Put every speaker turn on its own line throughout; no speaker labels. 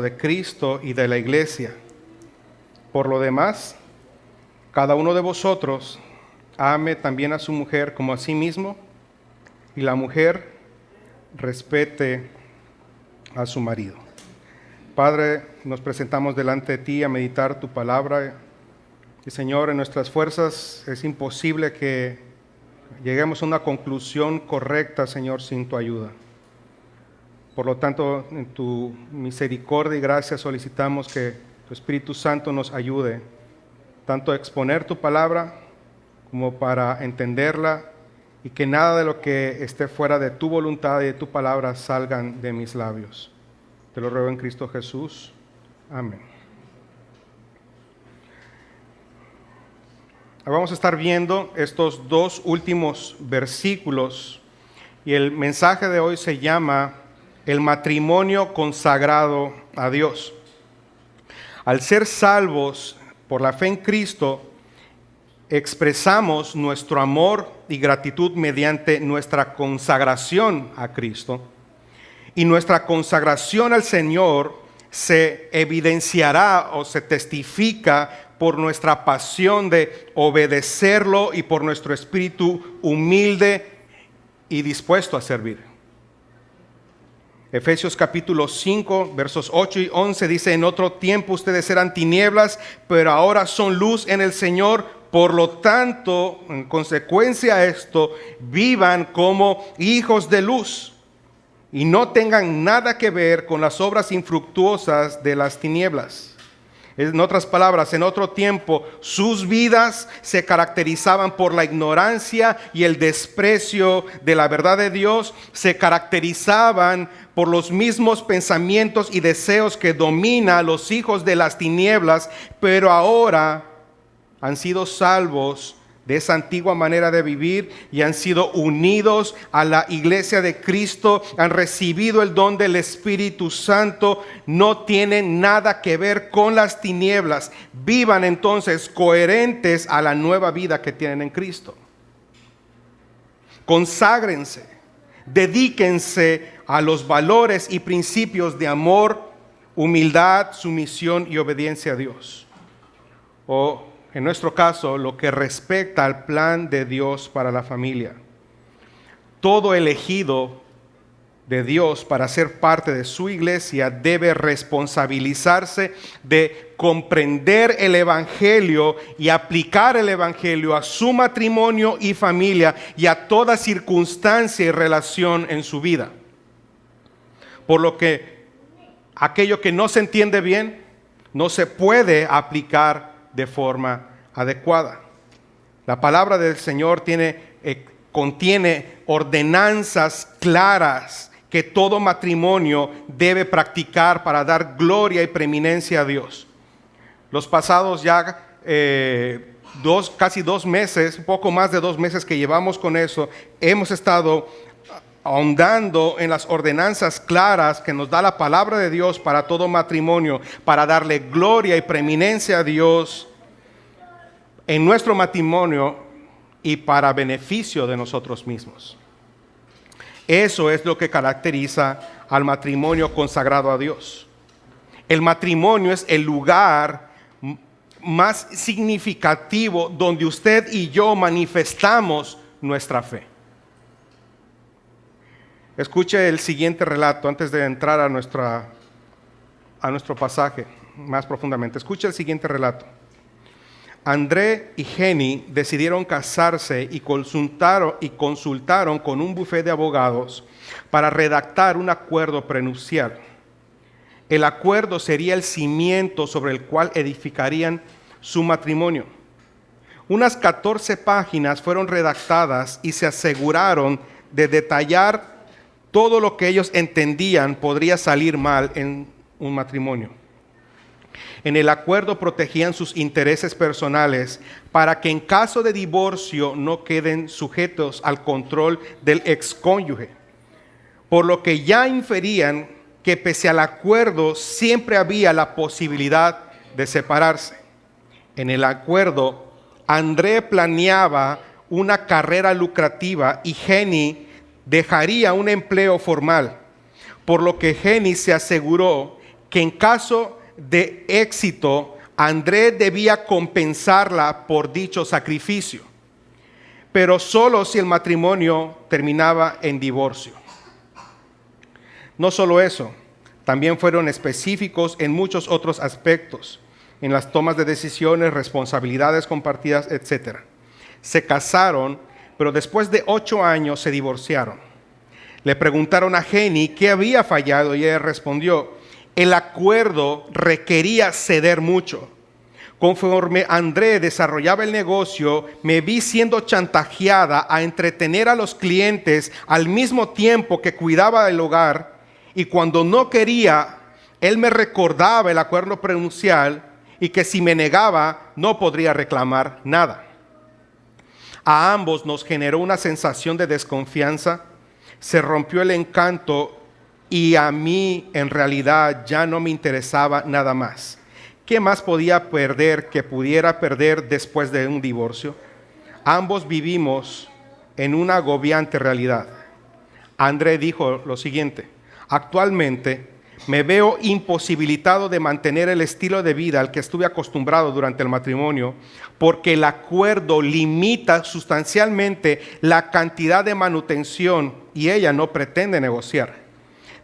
de Cristo y de la Iglesia. Por lo demás, cada uno de vosotros ame también a su mujer como a sí mismo, y la mujer respete a su marido. Padre, nos presentamos delante de ti a meditar tu palabra. Y Señor, en nuestras fuerzas es imposible que lleguemos a una conclusión correcta, Señor, sin tu ayuda. Por lo tanto, en tu misericordia y gracia solicitamos que tu Espíritu Santo nos ayude tanto a exponer tu palabra como para entenderla, y que nada de lo que esté fuera de tu voluntad y de tu palabra salgan de mis labios. Te lo ruego en Cristo Jesús. Amén. Vamos a estar viendo estos dos últimos versículos, y el mensaje de hoy se llama el matrimonio consagrado a Dios. Al ser salvos por la fe en Cristo, expresamos nuestro amor y gratitud mediante nuestra consagración a Cristo, y nuestra consagración al Señor se evidenciará o se testifica por nuestra pasión de obedecerlo y por nuestro espíritu humilde y dispuesto a servir. Efesios capítulo 5, versos 8 y 11 dice: en otro tiempo ustedes eran tinieblas, pero ahora son luz en el Señor. Por lo tanto, en consecuencia a esto, vivan como hijos de luz y no tengan nada que ver con las obras infructuosas de las tinieblas. En otras palabras, en otro tiempo sus vidas se caracterizaban por la ignorancia y el desprecio de la verdad de Dios, se caracterizaban por los mismos pensamientos y deseos que domina a los hijos de las tinieblas, pero ahora han sido salvos de esa antigua manera de vivir y han sido unidos a la iglesia de Cristo, han recibido el don del Espíritu Santo, no tienen nada que ver con las tinieblas. Vivan entonces coherentes a la nueva vida que tienen en Cristo. Conságrense, dedíquense a los valores y principios de amor, humildad, sumisión y obediencia a Dios. En nuestro caso, lo que respecta al plan de Dios para la familia. Todo elegido de Dios para ser parte de su iglesia debe responsabilizarse de comprender el Evangelio y aplicar el Evangelio a su matrimonio y familia y a toda circunstancia y relación en su vida. Por lo que aquello que no se entiende bien no se puede aplicar de forma adecuada. La palabra del Señor contiene ordenanzas claras que todo matrimonio debe practicar para dar gloria y preeminencia a Dios. Los pasados ya casi 2 meses, un poco más de 2 meses que llevamos con eso, hemos estado ahondando en las ordenanzas claras que nos da la palabra de Dios para todo matrimonio, para darle gloria y preeminencia a Dios en nuestro matrimonio y para beneficio de nosotros mismos. Eso es lo que caracteriza al matrimonio consagrado a Dios. El matrimonio es el lugar más significativo donde usted y yo manifestamos nuestra fe. Escuche el siguiente relato antes de entrar a nuestro pasaje más profundamente. Escuche el siguiente relato. André y Jenny decidieron casarse y consultaron con un bufete de abogados para redactar un acuerdo prenupcial. El acuerdo sería el cimiento sobre el cual edificarían su matrimonio. Unas 14 páginas fueron redactadas y se aseguraron de detallar todo lo que ellos entendían podría salir mal en un matrimonio. En el acuerdo protegían sus intereses personales para que en caso de divorcio no queden sujetos al control del excónyuge, por lo que ya inferían que pese al acuerdo siempre había la posibilidad de separarse. En el acuerdo, André planeaba una carrera lucrativa y Jenny dejaría un empleo formal, por lo que Jenny se aseguró que en caso de éxito, André debía compensarla por dicho sacrificio, pero solo si el matrimonio terminaba en divorcio. No solo eso, también fueron específicos en muchos otros aspectos, en las tomas de decisiones, responsabilidades compartidas, etc. Se casaron, pero después de 8 años se divorciaron. Le preguntaron a Jenny qué había fallado y ella respondió: el acuerdo requería ceder mucho. Conforme André desarrollaba el negocio, me vi siendo chantajeada a entretener a los clientes al mismo tiempo que cuidaba del hogar, y cuando no quería, él me recordaba el acuerdo prenupcial y que si me negaba no podría reclamar nada. A ambos nos generó una sensación de desconfianza, se rompió el encanto y a mí en realidad ya no me interesaba nada más. ¿Qué más podía perder que pudiera perder después de un divorcio? Ambos vivimos en una agobiante realidad. André dijo lo siguiente: actualmente me veo imposibilitado de mantener el estilo de vida al que estuve acostumbrado durante el matrimonio, porque el acuerdo limita sustancialmente la cantidad de manutención y ella no pretende negociar.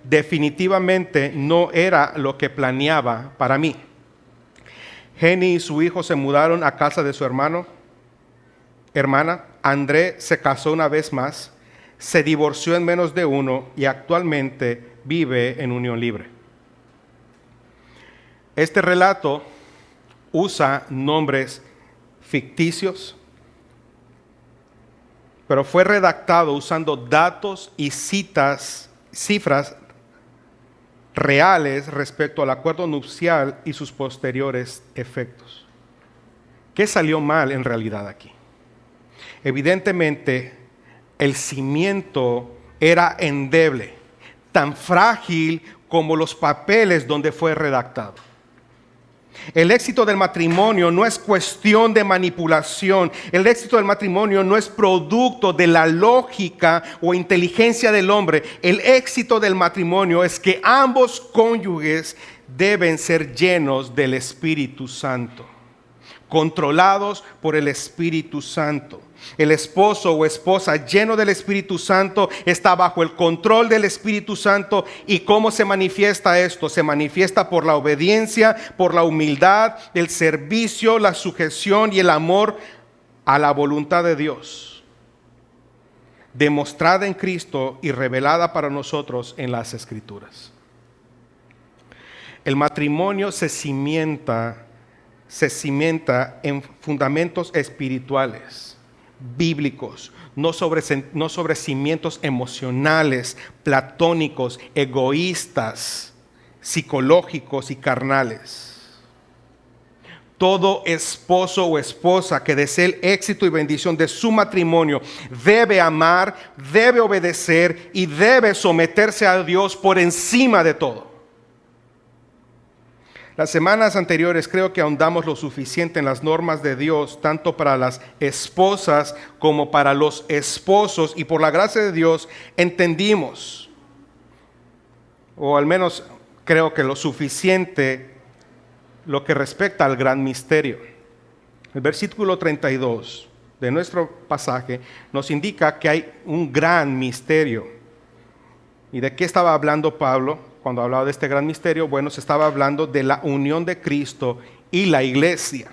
Definitivamente no era lo que planeaba para mí. Jenny y su hijo se mudaron a casa de su hermana. André se casó una vez más, se divorció en menos de 1 y actualmente vive en unión libre. Este relato usa nombres ficticios, pero fue redactado usando datos y cifras reales respecto al acuerdo nupcial y sus posteriores efectos. ¿Qué salió mal en realidad aquí? Evidentemente, el cimiento era endeble, tan frágil como los papeles donde fue redactado. El éxito del matrimonio no es cuestión de manipulación. El éxito del matrimonio no es producto de la lógica o inteligencia del hombre. El éxito del matrimonio es que ambos cónyuges deben ser llenos del Espíritu Santo, controlados por el Espíritu Santo. El esposo o esposa lleno del Espíritu Santo está bajo el control del Espíritu Santo. ¿Y cómo se manifiesta esto? Se manifiesta por la obediencia, por la humildad, el servicio, la sujeción y el amor a la voluntad de Dios, demostrada en Cristo y revelada para nosotros en las Escrituras. El matrimonio se cimienta en fundamentos espirituales, bíblicos, no sobre cimientos emocionales, platónicos, egoístas, psicológicos y carnales. Todo esposo o esposa que desee el éxito y bendición de su matrimonio debe amar, debe obedecer y debe someterse a Dios por encima de todo. Las semanas anteriores creo que ahondamos lo suficiente en las normas de Dios, tanto para las esposas como para los esposos, y por la gracia de Dios entendimos, o al menos creo que lo suficiente, lo que respecta al gran misterio. El versículo 32 de nuestro pasaje nos indica que hay un gran misterio. ¿Y de qué estaba hablando Pablo cuando hablaba de este gran misterio? Bueno, se estaba hablando de la unión de Cristo y la iglesia.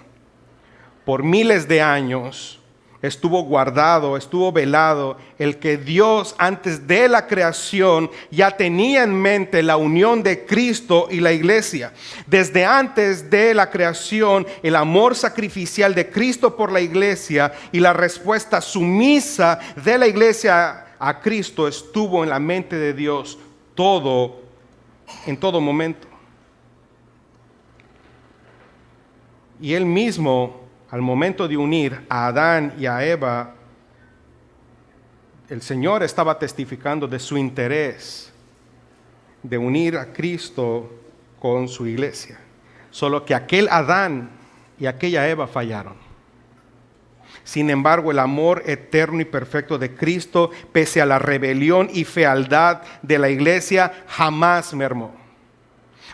Por miles de años estuvo guardado, estuvo velado el que Dios antes de la creación ya tenía en mente la unión de Cristo y la iglesia. Desde antes de la creación, el amor sacrificial de Cristo por la iglesia y la respuesta sumisa de la iglesia a Cristo estuvo en la mente de Dios en todo momento. Y Él mismo, al momento de unir a Adán y a Eva, el Señor estaba testificando de su interés de unir a Cristo con su iglesia. Solo que aquel Adán y aquella Eva fallaron. Sin embargo, el amor eterno y perfecto de Cristo, pese a la rebelión y fealdad de la iglesia, jamás mermó.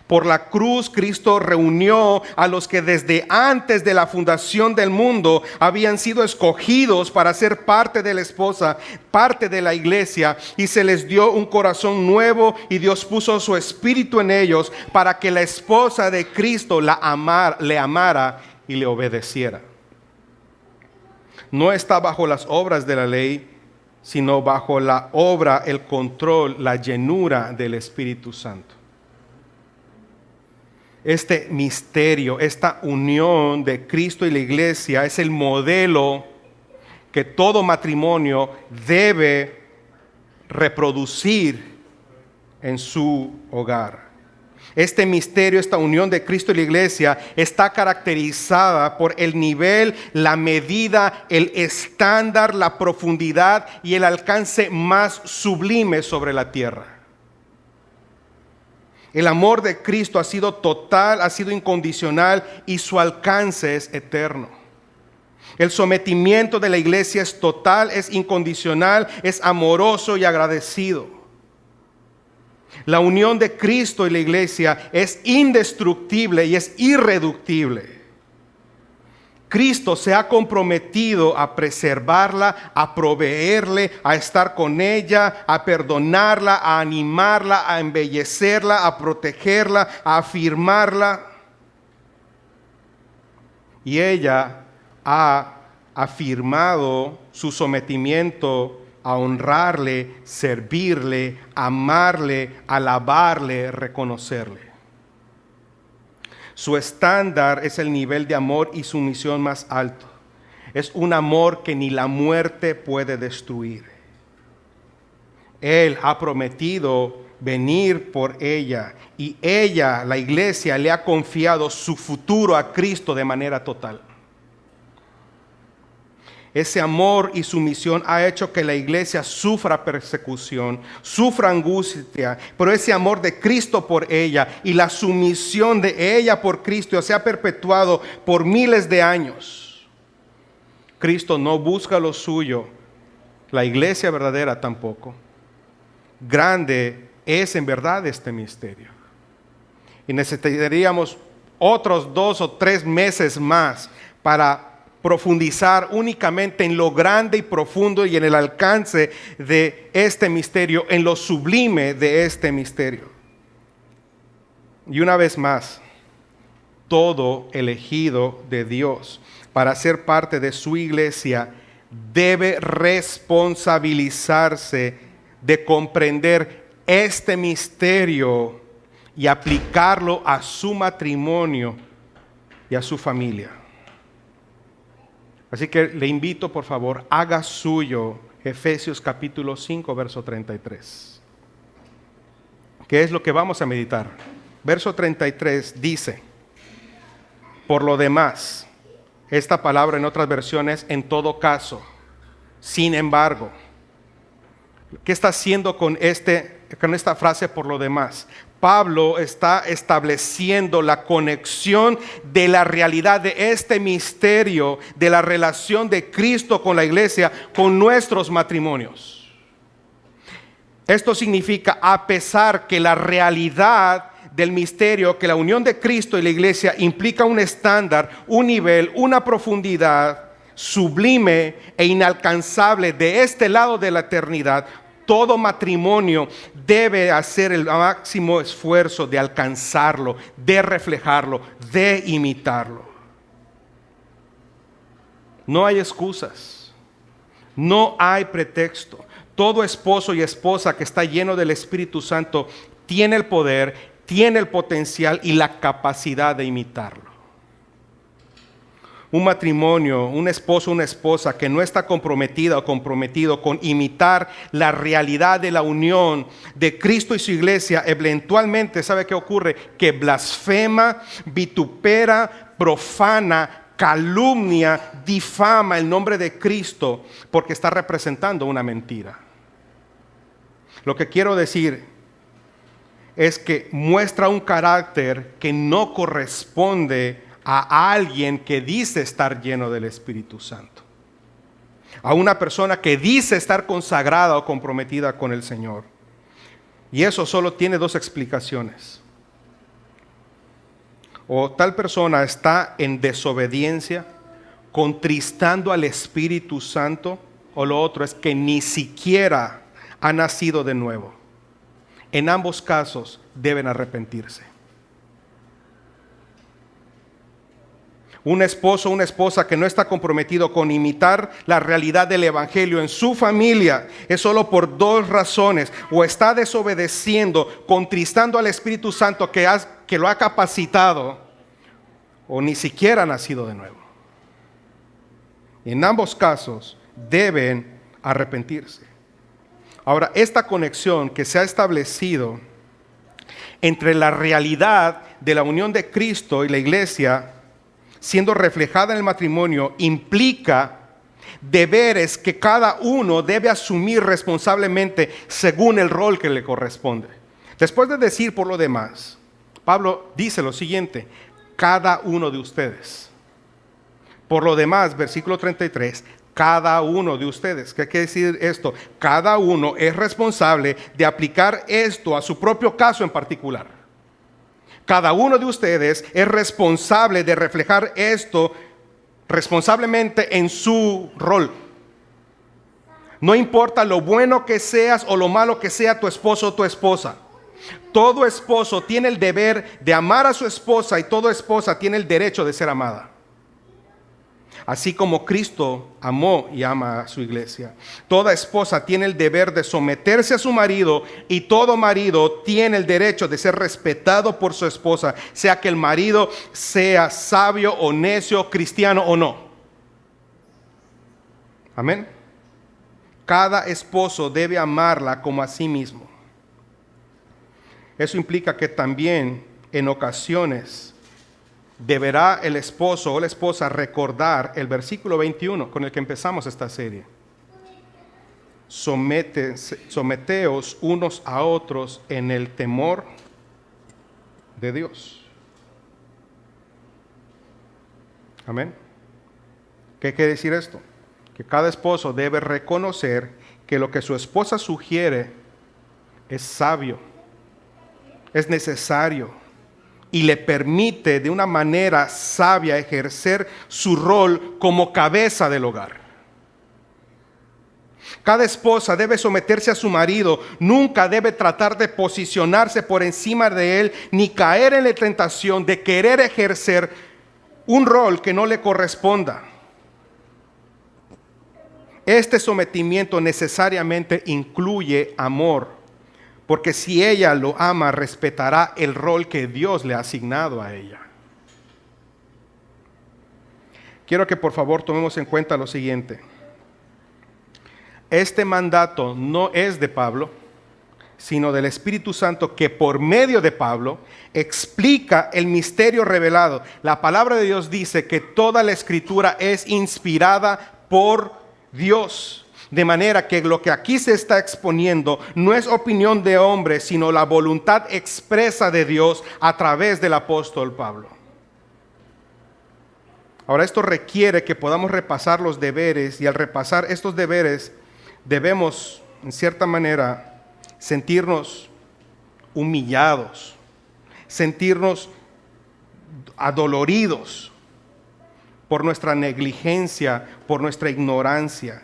Por la cruz, Cristo reunió a los que desde antes de la fundación del mundo habían sido escogidos para ser parte de la esposa, parte de la iglesia, y se les dio un corazón nuevo y Dios puso su espíritu en ellos para que la esposa de Cristo le amara y le obedeciera. No está bajo las obras de la ley, sino bajo la obra, el control, la llenura del Espíritu Santo. Este misterio, esta unión de Cristo y la iglesia es el modelo que todo matrimonio debe reproducir en su hogar. Este misterio, esta unión de Cristo y la iglesia está caracterizada por el nivel, la medida, el estándar, la profundidad y el alcance más sublime sobre la tierra. El amor de Cristo ha sido total, ha sido incondicional y su alcance es eterno. El sometimiento de la iglesia es total, es incondicional, es amoroso y agradecido. La unión de Cristo y la iglesia es indestructible y es irreductible. Cristo se ha comprometido a preservarla, a proveerle, a estar con ella, a perdonarla, a animarla, a embellecerla, a protegerla, a afirmarla. Y ella ha afirmado su sometimiento a honrarle, servirle, amarle, alabarle, reconocerle. Su estándar es el nivel de amor y sumisión más alto. Es un amor que ni la muerte puede destruir. Él ha prometido venir por ella y ella, la iglesia, le ha confiado su futuro a Cristo de manera total. Ese amor y sumisión ha hecho que la iglesia sufra persecución, sufra angustia, pero ese amor de Cristo por ella y la sumisión de ella por Cristo se ha perpetuado por miles de años. Cristo no busca lo suyo, la iglesia verdadera tampoco. Grande es en verdad este misterio. Y necesitaríamos otros 2 o 3 meses más para profundizar únicamente en lo grande y profundo y en el alcance de este misterio, en lo sublime de este misterio. Y una vez más, todo elegido de Dios para ser parte de su iglesia debe responsabilizarse de comprender este misterio y aplicarlo a su matrimonio y a su familia. Así que le invito, por favor, haga suyo Efesios capítulo 5, verso 33. ¿Qué es lo que vamos a meditar? Verso 33 dice: por lo demás, esta palabra en otras versiones, en todo caso, sin embargo. ¿Qué está haciendo con esta frase por lo demás? Pablo está estableciendo la conexión de la realidad de este misterio, de la relación de Cristo con la iglesia, con nuestros matrimonios. Esto significa, a pesar que la realidad del misterio, que la unión de Cristo y la iglesia implica un estándar, un nivel, una profundidad sublime e inalcanzable de este lado de la eternidad, todo matrimonio debe hacer el máximo esfuerzo de alcanzarlo, de reflejarlo, de imitarlo. No hay excusas, no hay pretexto. Todo esposo y esposa que está lleno del Espíritu Santo tiene el poder, tiene el potencial y la capacidad de imitarlo. Un matrimonio, un esposo, una esposa que no está comprometida o comprometido con imitar la realidad de la unión de Cristo y su iglesia, eventualmente, ¿sabe qué ocurre? Que blasfema, vitupera, profana, calumnia, difama el nombre de Cristo porque está representando una mentira. Lo que quiero decir es que muestra un carácter que no corresponde a alguien que dice estar lleno del Espíritu Santo, a una persona que dice estar consagrada o comprometida con el Señor. Y eso solo tiene 2 explicaciones. o tal persona está en desobediencia, contristando al Espíritu Santo, o lo otro es que ni siquiera ha nacido de nuevo. En ambos casos deben arrepentirse. Un esposo o una esposa que no está comprometido con imitar la realidad del Evangelio en su familia es solo por dos razones: o está desobedeciendo, contristando al Espíritu Santo que lo ha capacitado, o ni siquiera ha nacido de nuevo. En ambos casos deben arrepentirse. Ahora, esta conexión que se ha establecido entre la realidad de la unión de Cristo y la iglesia siendo reflejada en el matrimonio implica deberes que cada uno debe asumir responsablemente según el rol que le corresponde. Después de decir por lo demás, Pablo dice lo siguiente: cada uno de ustedes. Por lo demás, versículo 33, cada uno de ustedes. ¿Qué quiere decir esto? Cada uno es responsable de aplicar esto a su propio caso en particular. Cada uno de ustedes es responsable de reflejar esto responsablemente en su rol. No importa lo bueno que seas o lo malo que sea tu esposo o tu esposa. Todo esposo tiene el deber de amar a su esposa y toda esposa tiene el derecho de ser amada. Así como Cristo amó y ama a su iglesia. Toda esposa tiene el deber de someterse a su marido y todo marido tiene el derecho de ser respetado por su esposa, sea que el marido sea sabio o necio, cristiano o no. Amén. Cada esposo debe amarla como a sí mismo. Eso implica que también en ocasiones deberá el esposo o la esposa recordar el versículo 21 con el que empezamos esta serie. Someteos unos a otros en el temor de Dios. Amén. ¿Qué quiere decir esto? Que cada esposo debe reconocer que lo que su esposa sugiere es sabio, es necesario, y le permite de una manera sabia ejercer su rol como cabeza del hogar. Cada esposa debe someterse a su marido, nunca debe tratar de posicionarse por encima de él, ni caer en la tentación de querer ejercer un rol que no le corresponda. Este sometimiento necesariamente incluye amor, porque si ella lo ama, respetará el rol que Dios le ha asignado a ella. Quiero que por favor tomemos en cuenta lo siguiente. Este mandato no es de Pablo, sino del Espíritu Santo, que por medio de Pablo explica el misterio revelado. La palabra de Dios dice que toda la Escritura es inspirada por Dios. De manera que lo que aquí se está exponiendo no es opinión de hombre, sino la voluntad expresa de Dios a través del apóstol Pablo. Ahora, esto requiere que podamos repasar los deberes, y al repasar estos deberes debemos, en cierta manera, sentirnos humillados, sentirnos adoloridos por nuestra negligencia, por nuestra ignorancia,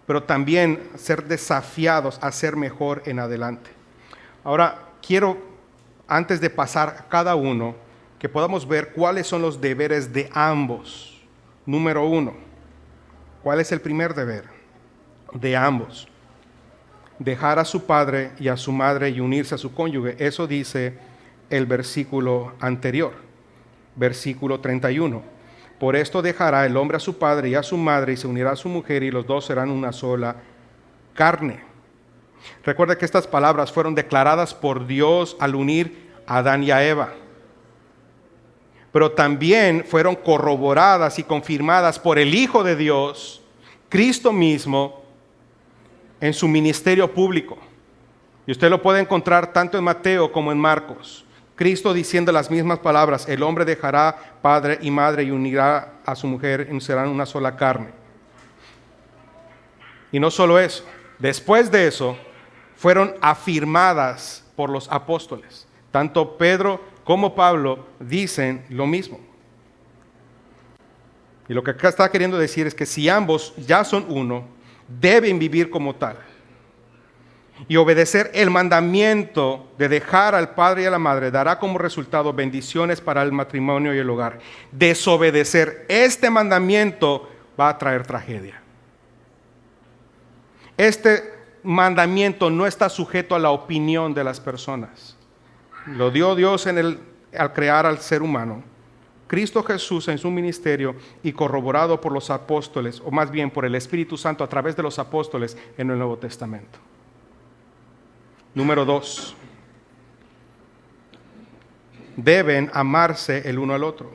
pero también ser desafiados a ser mejor en adelante. Ahora, quiero, antes de pasar a cada uno, que podamos ver cuáles son los deberes de ambos. Número 1, ¿cuál es el primer deber de ambos? Dejar a su padre y a su madre y unirse a su cónyuge. Eso dice el versículo anterior, versículo 31. Por esto dejará el hombre a su padre y a su madre y se unirá a su mujer y los dos serán una sola carne. Recuerda que estas palabras fueron declaradas por Dios al unir a Adán y a Eva, pero también fueron corroboradas y confirmadas por el Hijo de Dios, Cristo mismo, en su ministerio público. Y usted lo puede encontrar tanto en Mateo como en Marcos. Cristo diciendo las mismas palabras: el hombre dejará padre y madre y unirá a su mujer y serán una sola carne. Y no solo eso, después de eso fueron afirmadas por los apóstoles. Tanto Pedro como Pablo, dicen lo mismo. Y lo que acá está queriendo decir es que si ambos ya son uno, deben vivir como tal. Y obedecer el mandamiento de dejar al padre y a la madre dará como resultado bendiciones para el matrimonio y el hogar. Desobedecer este mandamiento va a traer tragedia. Este mandamiento no está sujeto a la opinión de las personas. Lo dio Dios al crear al ser humano. Cristo Jesús en su ministerio y corroborado por los apóstoles, o más bien por el Espíritu Santo a través de los apóstoles en el Nuevo Testamento. Número 2. Deben amarse el uno al otro.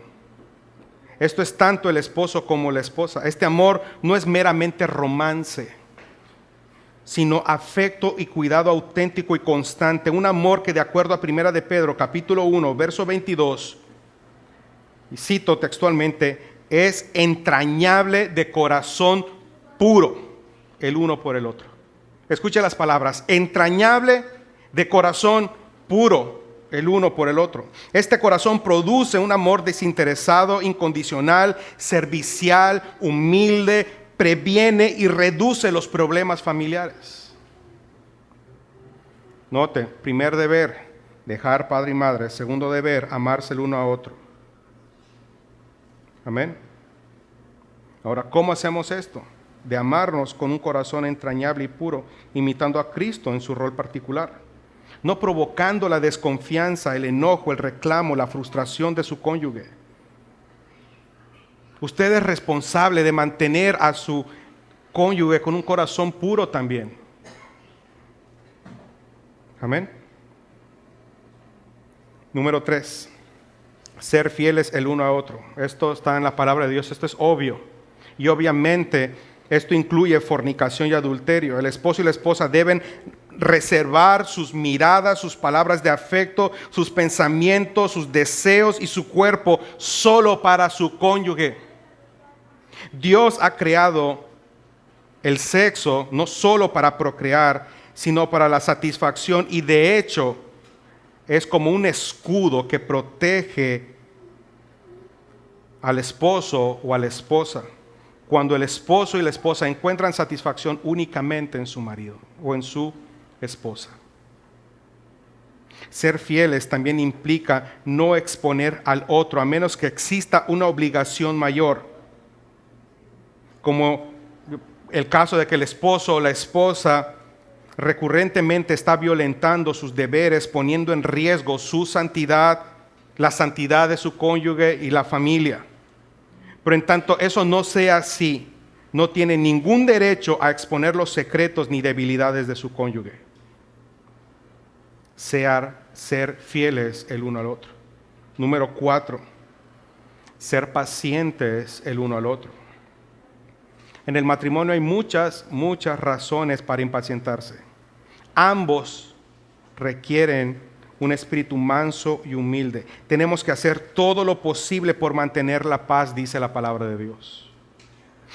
Esto es tanto el esposo como la esposa. Este amor no es meramente romance, sino afecto y cuidado auténtico y constante. Un amor que, de acuerdo a 1 de Pedro, capítulo 1, verso 22, y cito textualmente, es entrañable de corazón puro el uno por el otro. Escuche las palabras, entrañable de corazón puro el uno por el otro. Este corazón produce un amor desinteresado, incondicional, servicial, humilde, previene y reduce los problemas familiares. Note, primer deber, dejar padre y madre. Segundo deber, amarse el uno a otro. Amén. Ahora, ¿cómo hacemos esto? De amarnos con un corazón entrañable y puro, imitando a Cristo en su rol particular, no provocando la desconfianza, el enojo, el reclamo, la frustración de su cónyuge. Usted es responsable de mantener a su cónyuge con un corazón puro también. Amén. Número 3, ser fieles el uno a otro. Esto está en la palabra de Dios, esto es obvio. Y obviamente esto incluye fornicación y adulterio. El esposo y la esposa deben reservar sus miradas, sus palabras de afecto, sus pensamientos, sus deseos y su cuerpo solo para su cónyuge. Dios ha creado el sexo no solo para procrear, sino para la satisfacción, y de hecho es como un escudo que protege al esposo o a la esposa cuando el esposo y la esposa encuentran satisfacción únicamente en su marido o en su esposa. Ser fieles también implica no exponer al otro a menos que exista una obligación mayor, como el caso de que el esposo o la esposa recurrentemente está violentando sus deberes, poniendo en riesgo su santidad, la santidad de su cónyuge y la familia. Pero en tanto eso no sea así, no tiene ningún derecho a exponer los secretos ni debilidades de su cónyuge. Ser fieles el uno al otro. Número 4, ser pacientes el uno al otro. En el matrimonio hay muchas razones para impacientarse. Ambos requieren un espíritu manso y humilde. Tenemos que hacer todo lo posible por mantener la paz, dice la palabra de Dios.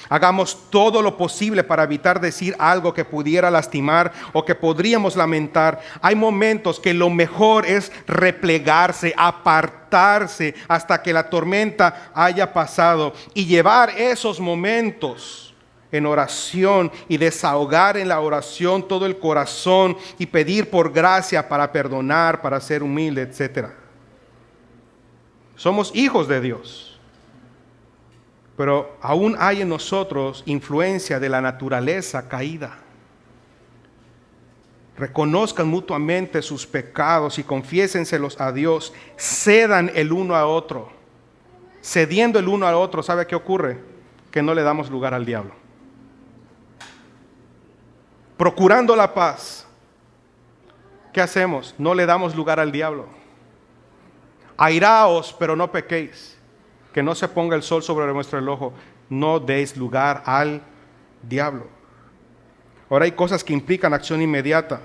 Hagamos todo lo posible para evitar decir algo que pudiera lastimar o que podríamos lamentar. Hay momentos que lo mejor es replegarse, apartarse hasta que la tormenta haya pasado y llevar esos momentos en oración y desahogar en la oración todo el corazón y pedir por gracia para perdonar, para ser humilde, etc. Somos hijos de Dios, pero aún hay en nosotros influencia de la naturaleza caída. Reconozcan mutuamente sus pecados y confiésenselos a Dios. Cedan el uno a otro. Cediendo el uno al otro, ¿sabe qué ocurre? Que no le damos lugar al diablo. Procurando la paz, ¿qué hacemos? No le damos lugar al diablo. Airaos, pero no pequéis. Que no se ponga el sol sobre vuestro ojo. No deis lugar al diablo. Ahora hay cosas que implican acción inmediata.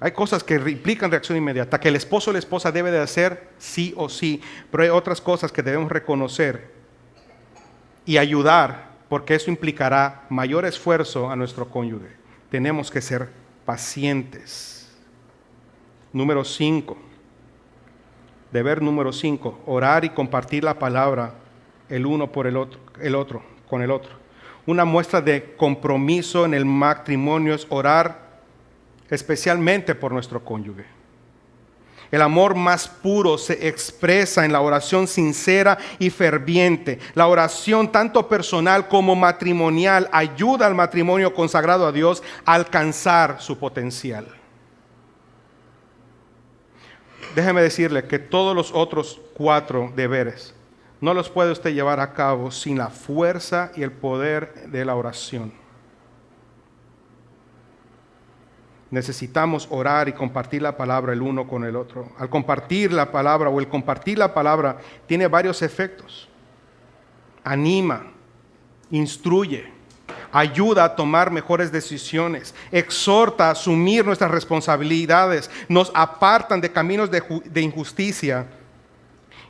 Hay cosas que implican reacción inmediata, que el esposo o la esposa debe de hacer sí o sí. Pero hay otras cosas que debemos reconocer y ayudar, porque eso implicará mayor esfuerzo a nuestro cónyuge. Tenemos que ser pacientes. Número 5. Deber número 5. Orar y compartir la palabra el uno por el otro, con el otro. Una muestra de compromiso en el matrimonio es orar especialmente por nuestro cónyuge. El amor más puro se expresa en la oración sincera y ferviente. La oración tanto personal como matrimonial ayuda al matrimonio consagrado a Dios a alcanzar su potencial. Déjeme decirle que todos los otros 4 deberes no los puede usted llevar a cabo sin la fuerza y el poder de la oración. Necesitamos orar y compartir la palabra el uno con el otro. Al compartir la palabra o el compartir la palabra tiene varios efectos. Anima, instruye, ayuda a tomar mejores decisiones, exhorta a asumir nuestras responsabilidades, nos apartan de caminos de injusticia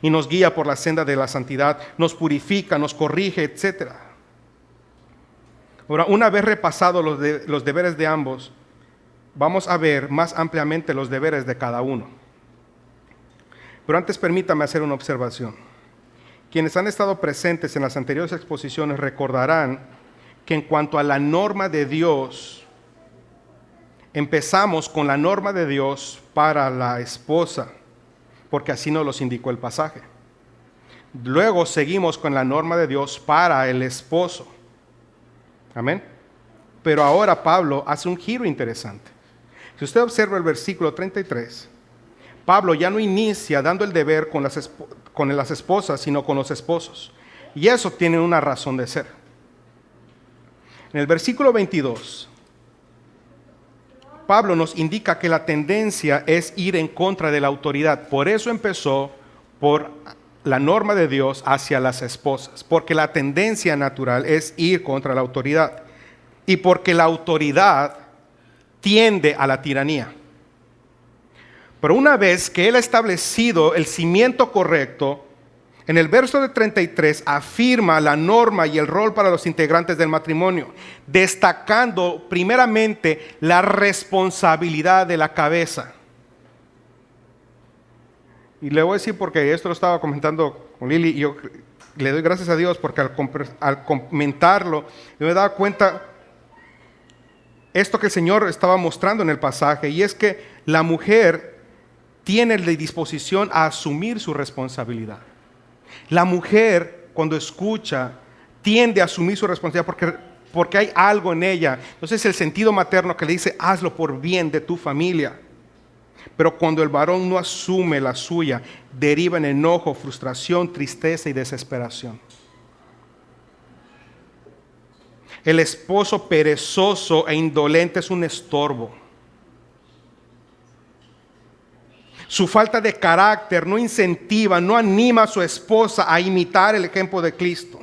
y nos guía por la senda de la santidad, nos purifica, nos corrige, etc. Ahora, una vez repasados los deberes de ambos, vamos a ver más ampliamente los deberes de cada uno. Pero antes permítame hacer una observación. Quienes han estado presentes en las anteriores exposiciones recordarán que en cuanto a la norma de Dios, empezamos con la norma de Dios para la esposa, porque así nos los indicó el pasaje. Luego seguimos con la norma de Dios para el esposo. Amén. Pero ahora Pablo hace un giro interesante. Si usted observa el versículo 33, Pablo ya no inicia dando el deber con las esposas, sino con los esposos. Y eso tiene una razón de ser. En el versículo 22, Pablo nos indica que la tendencia es ir en contra de la autoridad. Por eso empezó por la norma de Dios hacia las esposas. Porque la tendencia natural es ir contra la autoridad. Y porque la autoridad tiende a la tiranía. Pero una vez que él ha establecido el cimiento correcto, en el verso de 33 afirma la norma y el rol para los integrantes del matrimonio, destacando primeramente la responsabilidad de la cabeza. Y le voy a decir porque esto lo estaba comentando con Lili y yo le doy gracias a Dios porque al comentarlo yo me daba cuenta esto que el Señor estaba mostrando en el pasaje, y es que la mujer tiene la disposición a asumir su responsabilidad. La mujer, cuando escucha, tiende a asumir su responsabilidad porque hay algo en ella. Entonces el sentido materno que le dice, hazlo por bien de tu familia. Pero cuando el varón no asume la suya, deriva en enojo, frustración, tristeza y desesperación. El esposo perezoso e indolente es un estorbo. Su falta de carácter no incentiva, no anima a su esposa a imitar el ejemplo de Cristo.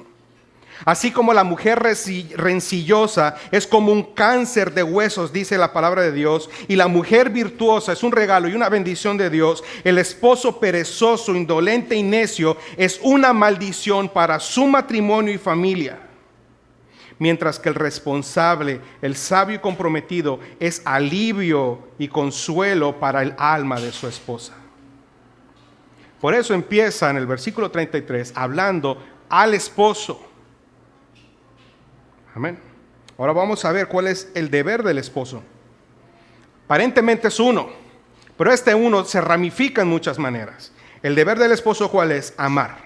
Así como la mujer rencillosa es como un cáncer de huesos, dice la palabra de Dios, y la mujer virtuosa es un regalo y una bendición de Dios, el esposo perezoso, indolente y necio es una maldición para su matrimonio y familia. Mientras que el responsable, el sabio y comprometido es alivio y consuelo para el alma de su esposa. Por eso empieza en el versículo 33 hablando al esposo. Amén. Ahora vamos a ver cuál es el deber del esposo. Aparentemente es uno, pero este uno se ramifica en muchas maneras. El deber del esposo, ¿cuál es? Amar.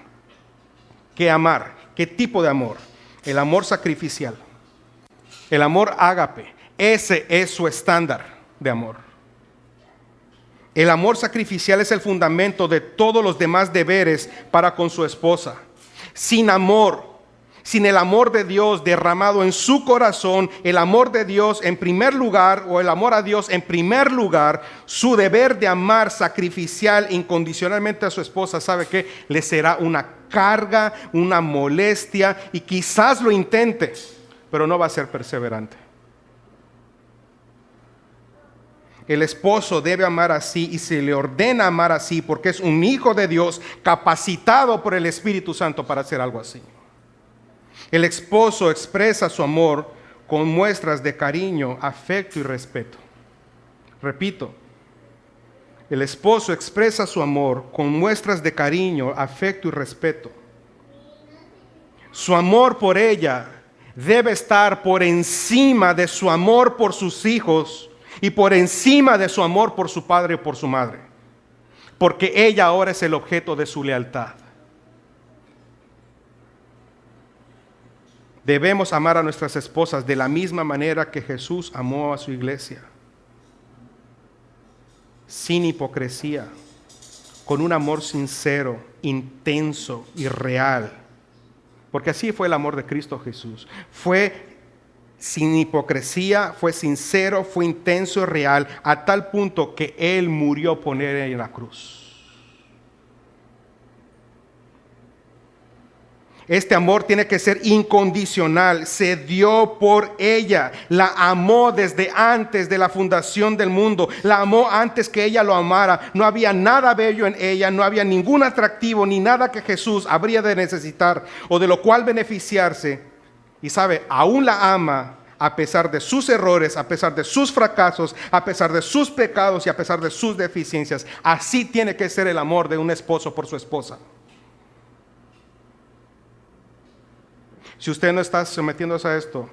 ¿Qué amar? ¿Qué tipo de amor? El amor sacrificial, el amor ágape, ese es su estándar de amor. El amor sacrificial es el fundamento de todos los demás deberes para con su esposa. Sin amor, sin el amor de Dios derramado en su corazón, el amor de Dios en primer lugar, o el amor a Dios en primer lugar, su deber de amar sacrificial incondicionalmente a su esposa, ¿sabe qué? Le será una carga, una molestia, y quizás lo intente, pero no va a ser perseverante. El esposo debe amar así y se le ordena amar así porque es un hijo de Dios capacitado por el Espíritu Santo para hacer algo así. El esposo expresa su amor con muestras de cariño, afecto y respeto. Repito, el esposo expresa su amor con muestras de cariño, afecto y respeto. Su amor por ella debe estar por encima de su amor por sus hijos y por encima de su amor por su padre o por su madre, porque ella ahora es el objeto de su lealtad. Debemos amar a nuestras esposas de la misma manera que Jesús amó a su iglesia, sin hipocresía, con un amor sincero, intenso y real. Porque así fue el amor de Cristo Jesús. Fue sin hipocresía, fue sincero, fue intenso y real, a tal punto que Él murió por ella en la cruz. Este amor tiene que ser incondicional. Se dio por ella. La amó desde antes de la fundación del mundo. La amó antes que ella lo amara. No había nada bello en ella. No había ningún atractivo ni nada que Jesús habría de necesitar o de lo cual beneficiarse. Y sabe, aún la ama a pesar de sus errores, a pesar de sus fracasos, a pesar de sus pecados y a pesar de sus deficiencias. Así tiene que ser el amor de un esposo por su esposa. Si usted no está sometiéndose a esto,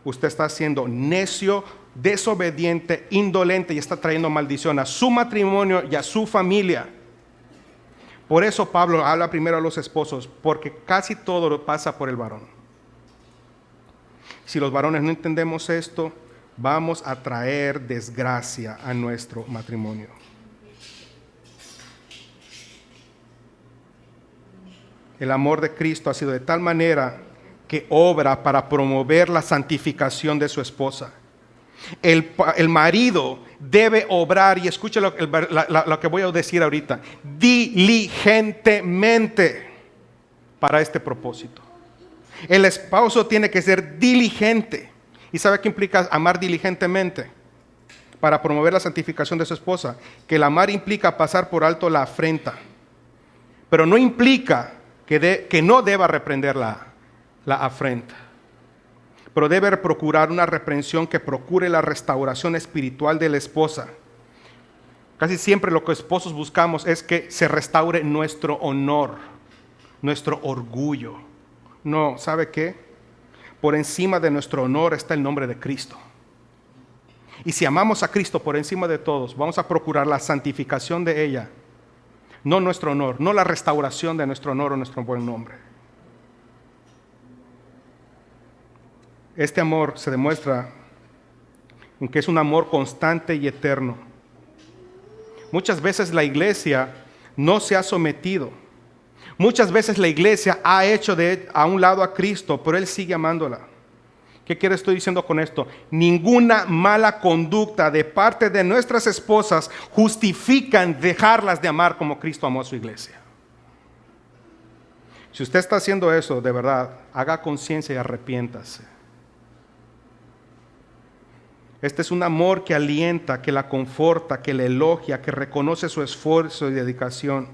usted está siendo necio, desobediente, indolente y está trayendo maldición a su matrimonio y a su familia. Por eso Pablo habla primero a los esposos, porque casi todo pasa por el varón. Si los varones no entendemos esto, vamos a traer desgracia a nuestro matrimonio. El amor de Cristo ha sido de tal manera que obra para promover la santificación de su esposa. El marido debe obrar, y escuche lo que voy a decir ahorita, diligentemente para este propósito. El esposo tiene que ser diligente. ¿Y sabe qué implica amar diligentemente? Para promover la santificación de su esposa. Que el amar implica pasar por alto la afrenta, pero no implica que no deba reprender la afrenta, pero debe procurar una reprensión que procure la restauración espiritual de la esposa. Casi siempre lo que esposos buscamos es que se restaure nuestro honor, nuestro orgullo. No, ¿sabe qué? Por encima de nuestro honor está el nombre de Cristo. Y si amamos a Cristo por encima de todos, vamos a procurar la santificación de ella, no nuestro honor, no la restauración de nuestro honor o nuestro buen nombre. Este amor se demuestra en que es un amor constante y eterno. Muchas veces la iglesia no se ha sometido. Muchas veces la iglesia ha hecho a un lado a Cristo, pero Él sigue amándola. ¿Qué estoy diciendo con esto? Ninguna mala conducta de parte de nuestras esposas justifican dejarlas de amar como Cristo amó a su iglesia. Si usted está haciendo eso, de verdad, haga conciencia y arrepiéntase. Este es un amor que alienta, que la conforta, que le elogia, que reconoce su esfuerzo y dedicación.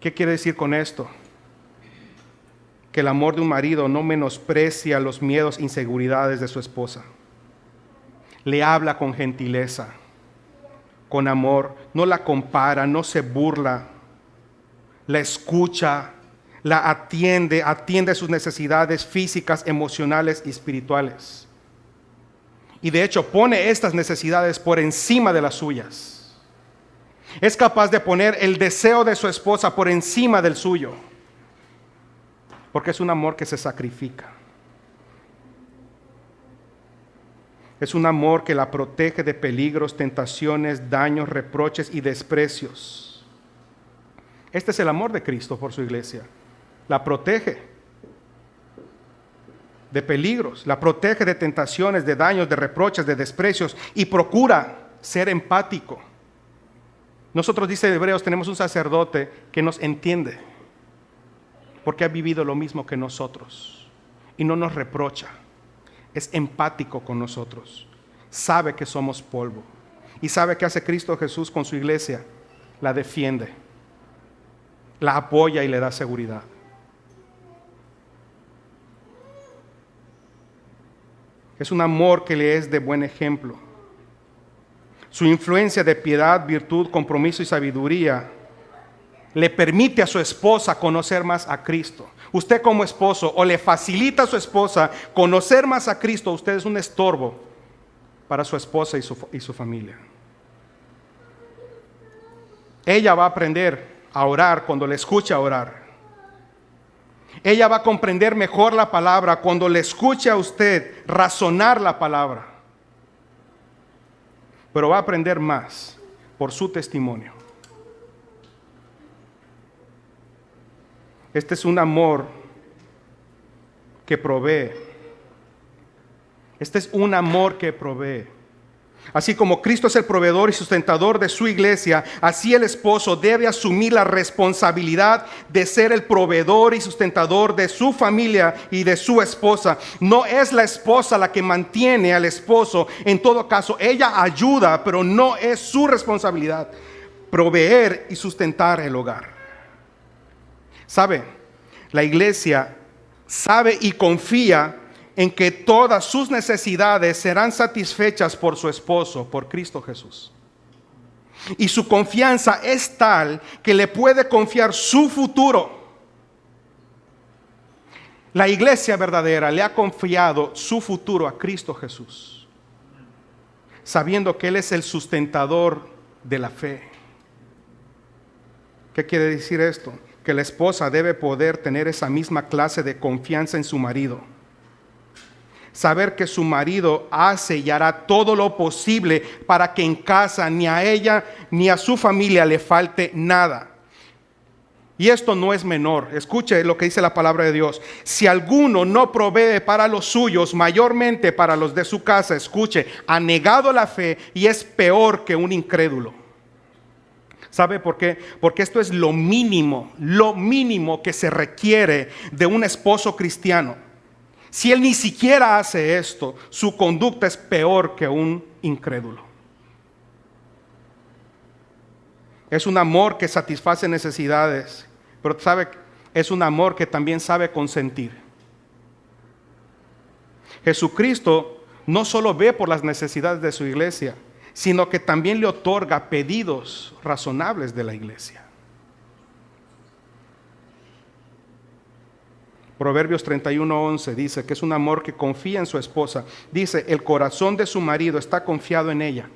¿Qué quiere decir con esto? Que el amor de un marido no menosprecia los miedos e inseguridades de su esposa. Le habla con gentileza, con amor, no la compara, no se burla, la escucha, la atiende sus necesidades físicas, emocionales y espirituales. Y de hecho pone estas necesidades por encima de las suyas. Es capaz de poner el deseo de su esposa por encima del suyo. Porque es un amor que se sacrifica. Es un amor que la protege de peligros, tentaciones, daños, reproches y desprecios. Este es el amor de Cristo por su iglesia. La protege de peligros, la protege de tentaciones, de daños, de reproches, de desprecios y procura ser empático. Nosotros, dice Hebreos, tenemos un sacerdote que nos entiende porque ha vivido lo mismo que nosotros y no nos reprocha. Es empático con nosotros, sabe que somos polvo y sabe que hace Cristo Jesús con su iglesia. La defiende, la apoya y le da seguridad. Es un amor que le es de buen ejemplo. Su influencia de piedad, virtud, compromiso y sabiduría le permite a su esposa conocer más a Cristo. Usted como esposo o le facilita a su esposa conocer más a Cristo, usted es un estorbo para su esposa y su familia. Ella va a aprender a orar cuando le escuche orar. Ella va a comprender mejor la palabra cuando le escuche a usted razonar la palabra. Pero va a aprender más por su testimonio. Este es un amor que provee. Este es un amor que provee. Así como Cristo es el proveedor y sustentador de su iglesia, así el esposo debe asumir la responsabilidad de ser el proveedor y sustentador de su familia y de su esposa. No es la esposa la que mantiene al esposo. En todo caso, ella ayuda, pero no es su responsabilidad proveer y sustentar el hogar. ¿Sabe? La iglesia sabe y confía en que todas sus necesidades serán satisfechas por su esposo, por Cristo Jesús. Y su confianza es tal que le puede confiar su futuro. La iglesia verdadera le ha confiado su futuro a Cristo Jesús, sabiendo que Él es el sustentador de la fe. ¿Qué quiere decir esto? Que la esposa debe poder tener esa misma clase de confianza en su marido. Saber que su marido hace y hará todo lo posible para que en casa ni a ella ni a su familia le falte nada. Y esto no es menor. Escuche lo que dice la palabra de Dios. Si alguno no provee para los suyos, mayormente para los de su casa, escuche, ha negado la fe y es peor que un incrédulo. ¿Sabe por qué? Porque esto es lo mínimo que se requiere de un esposo cristiano. Si él ni siquiera hace esto, su conducta es peor que un incrédulo. Es un amor que satisface necesidades, pero sabe, es un amor que también sabe consentir. Jesucristo no solo ve por las necesidades de su iglesia, sino que también le otorga pedidos razonables de la iglesia. Proverbios 31:11 dice que es un amor que confía en su esposa. Dice, el corazón de su marido está confiado en ella.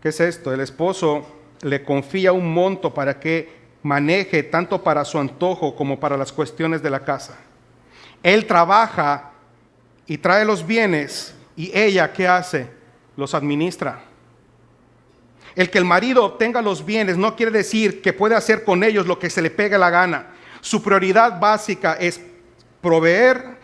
¿Qué es esto? El esposo le confía un monto para que maneje tanto para su antojo como para las cuestiones de la casa. Él trabaja y trae los bienes y ella, ¿qué hace? Los administra. El que el marido obtenga los bienes no quiere decir que puede hacer con ellos lo que se le pegue la gana. Su prioridad básica es proveer,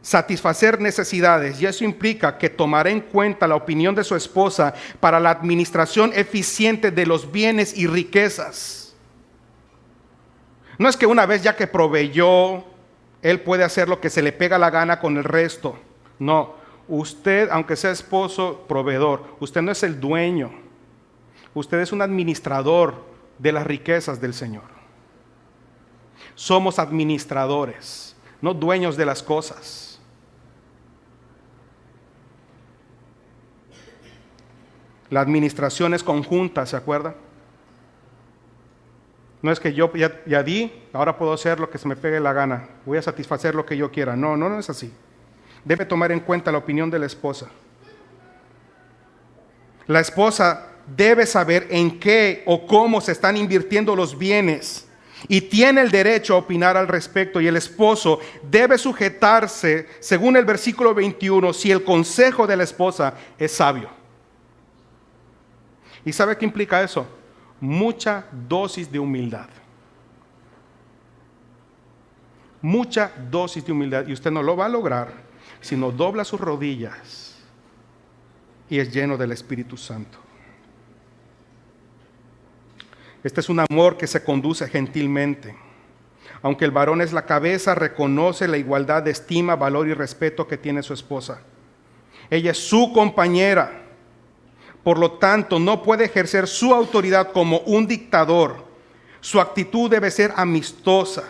satisfacer necesidades, y eso implica que tomará en cuenta la opinión de su esposa para la administración eficiente de los bienes y riquezas. No es que una vez ya que proveyó, él puede hacer lo que se le pega la gana con el resto. No, usted, aunque sea esposo, proveedor, usted no es el dueño. Usted es un administrador de las riquezas del Señor. Somos administradores, no dueños de las cosas. La administración es conjunta, ¿se acuerda? No es que yo ya di, ahora puedo hacer lo que se me pegue la gana. Voy a satisfacer lo que yo quiera. No es así. Debe tomar en cuenta la opinión de la esposa. La esposa debe saber en qué o cómo se están invirtiendo los bienes y tiene el derecho a opinar al respecto, y el esposo debe sujetarse, según el versículo 21, si el consejo de la esposa es sabio. ¿Y sabe qué implica eso? Mucha dosis de humildad. Mucha dosis de humildad, y usted no lo va a lograr si no dobla sus rodillas y es lleno del Espíritu Santo. Este es un amor que se conduce gentilmente. Aunque el varón es la cabeza, reconoce la igualdad de estima, valor y respeto que tiene su esposa. Ella es su compañera. Por lo tanto, no puede ejercer su autoridad como un dictador. Su actitud debe ser amistosa.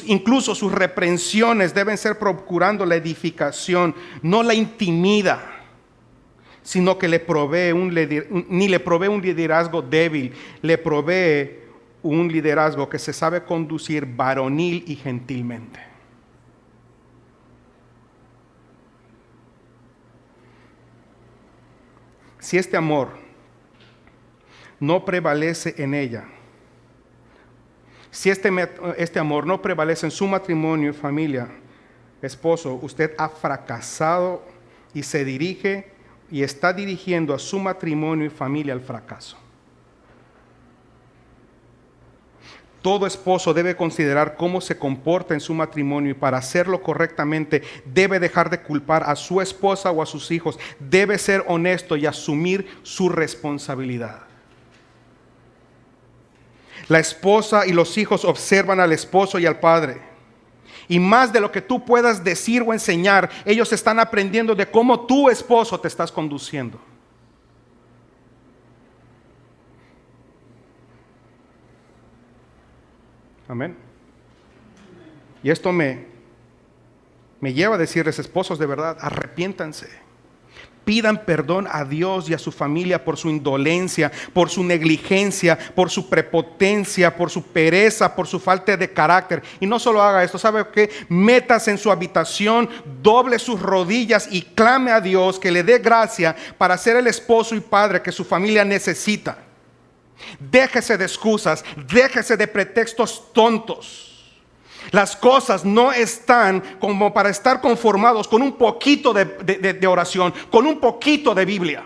Incluso sus reprensiones deben ser procurando la edificación, no la intimida. sino que ni le provee un liderazgo débil, le provee un liderazgo que se sabe conducir varonil y gentilmente. Si este amor no prevalece en ella, si este amor no prevalece en su matrimonio y familia, esposo, usted ha fracasado y se dirige y está dirigiendo a su matrimonio y familia al fracaso. Todo esposo debe considerar cómo se comporta en su matrimonio y para hacerlo correctamente debe dejar de culpar a su esposa o a sus hijos. Debe ser honesto y asumir su responsabilidad. La esposa y los hijos observan al esposo y al padre. Y más de lo que tú puedas decir o enseñar, ellos están aprendiendo de cómo tu esposo te estás conduciendo. Amén. Y esto me lleva a decirles, esposos, de verdad, arrepiéntanse. Pidan perdón a Dios y a su familia por su indolencia, por su negligencia, por su prepotencia, por su pereza, por su falta de carácter. Y no solo haga esto, ¿sabe qué? Métase en su habitación, doble sus rodillas y clame a Dios que le dé gracia para ser el esposo y padre que su familia necesita. Déjese de excusas, déjese de pretextos tontos. Las cosas no están como para estar conformados con un poquito de oración, con un poquito de Biblia.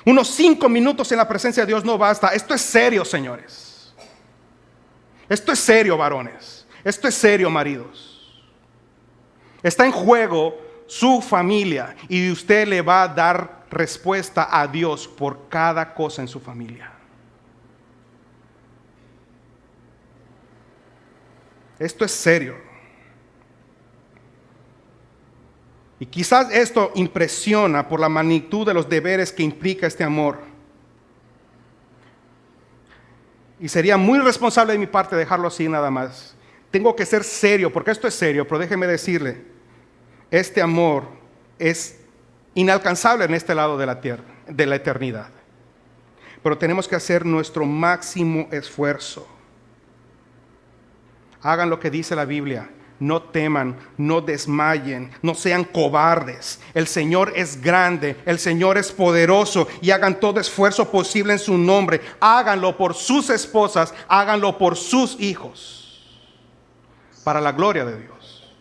Unos 5 minutos en la presencia de Dios no basta. Esto es serio, señores. Esto es serio, varones. Esto es serio, maridos. Está en juego su familia y usted le va a dar respuesta a Dios por cada cosa en su familia. Esto es serio. Y quizás esto impresiona por la magnitud de los deberes que implica este amor. Y sería muy irresponsable de mi parte dejarlo así nada más. Tengo que ser serio, porque esto es serio, pero déjeme decirle, este amor es inalcanzable en este lado de la tierra, de la eternidad. Pero tenemos que hacer nuestro máximo esfuerzo. Hagan lo que dice la Biblia. No teman, no desmayen, no sean cobardes. El Señor es grande, el Señor es poderoso y hagan todo esfuerzo posible en su nombre. Háganlo por sus esposas, háganlo por sus hijos, para la gloria de Dios.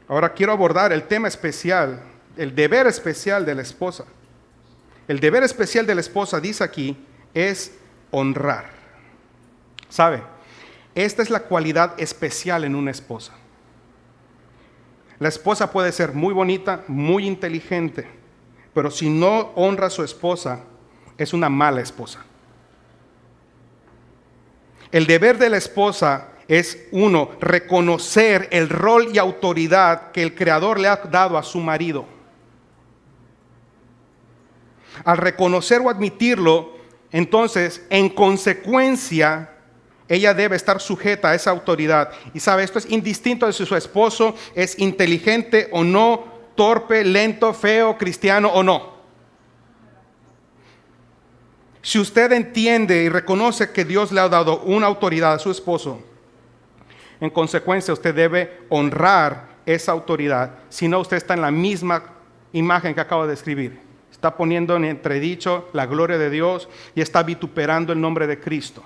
Ahora quiero abordar el tema especial, el deber especial de la esposa. El deber especial de la esposa, dice aquí, es honrar. ¿Sabe? Esta es la cualidad especial en una esposa. La esposa puede ser muy bonita, muy inteligente, pero si no honra a su esposa, es una mala esposa. El deber de la esposa es, uno, reconocer el rol y autoridad que el Creador le ha dado a su marido. Al reconocer o admitirlo, entonces, en consecuencia, ella debe estar sujeta a esa autoridad. Y sabe, esto es indistinto de si su esposo es inteligente o no, torpe, lento, feo, cristiano o no. Si usted entiende y reconoce que Dios le ha dado una autoridad a su esposo, en consecuencia usted debe honrar esa autoridad. Si no, usted está en la misma imagen que acabo de describir. Está poniendo en entredicho la gloria de Dios y está vituperando el nombre de Cristo.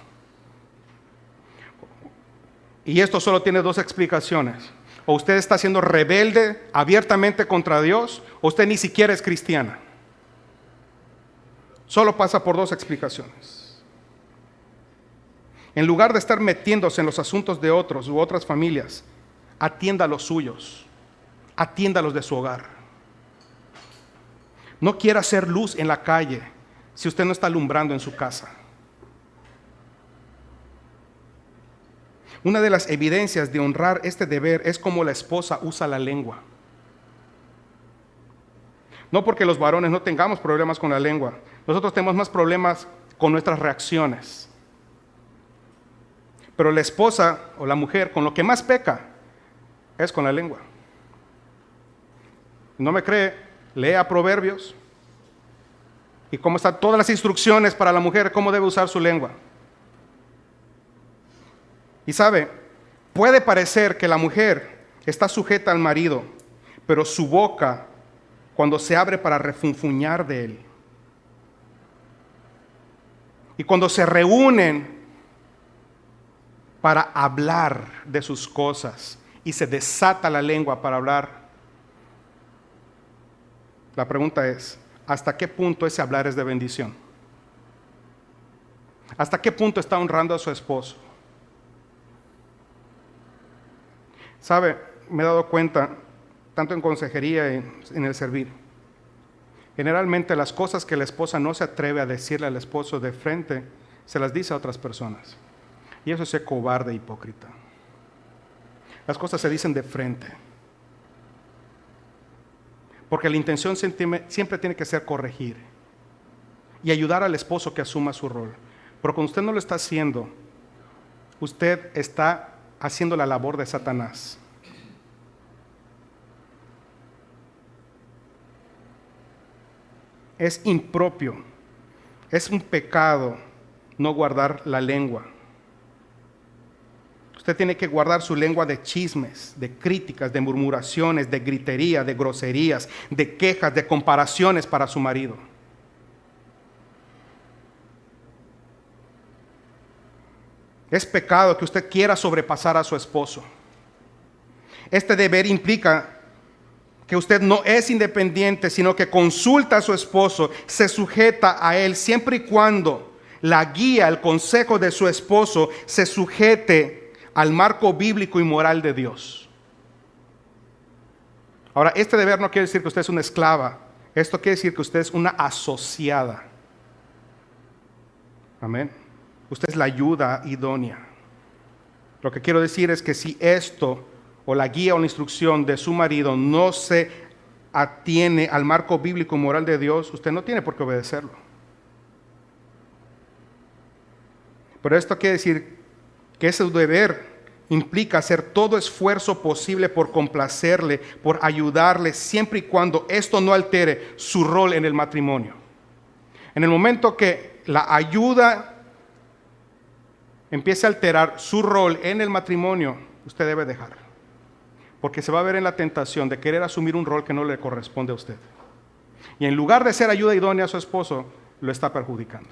Y esto solo tiene dos explicaciones. O usted está siendo rebelde abiertamente contra Dios, o usted ni siquiera es cristiana. Solo pasa por dos explicaciones. En lugar de estar metiéndose en los asuntos de otros u otras familias, atienda a los suyos, atienda a los de su hogar. No quiera hacer luz en la calle si usted no está alumbrando en su casa. Una de las evidencias de honrar este deber es cómo la esposa usa la lengua. No porque los varones no tengamos problemas con la lengua. Nosotros tenemos más problemas con nuestras reacciones. Pero la esposa o la mujer con lo que más peca es con la lengua. ¿No me cree? Lea Proverbios. Y cómo están todas las instrucciones para la mujer, cómo debe usar su lengua. Y sabe, puede parecer que la mujer está sujeta al marido, pero su boca, cuando se abre para refunfuñar de él, y cuando se reúnen para hablar de sus cosas, y se desata la lengua para hablar, la pregunta es, ¿hasta qué punto ese hablar es de bendición? ¿Hasta qué punto está honrando a su esposo? ¿Sabe? Me he dado cuenta, tanto en consejería y en el servir, generalmente las cosas que la esposa no se atreve a decirle al esposo de frente, se las dice a otras personas. Y eso es ser cobarde e hipócrita. Las cosas se dicen de frente. Porque la intención siempre tiene que ser corregir y ayudar al esposo que asuma su rol. Pero cuando usted no lo está haciendo, usted está haciendo la labor de Satanás. Es impropio, es un pecado no guardar la lengua. Usted tiene que guardar su lengua de chismes, de críticas, de murmuraciones, de gritería, de groserías, de quejas, de comparaciones para su marido. Es pecado que usted quiera sobrepasar a su esposo. Este deber implica que usted no es independiente, sino que consulta a su esposo, se sujeta a él, siempre y cuando la guía, el consejo de su esposo se sujete al marco bíblico y moral de Dios. Ahora, este deber no quiere decir que usted es una esclava. Esto quiere decir que usted es una asociada. Amén. Usted es la ayuda idónea. Lo que quiero decir es que si esto, o la guía o la instrucción de su marido, no se atiene al marco bíblico y moral de Dios, usted no tiene por qué obedecerlo. Pero esto quiere decir que ese deber implica hacer todo esfuerzo posible por complacerle, por ayudarle, siempre y cuando esto no altere su rol en el matrimonio. En el momento que la ayuda empiece a alterar su rol en el matrimonio, usted debe dejar. Porque se va a ver en la tentación de querer asumir un rol que no le corresponde a usted. Y en lugar de ser ayuda idónea a su esposo, lo está perjudicando.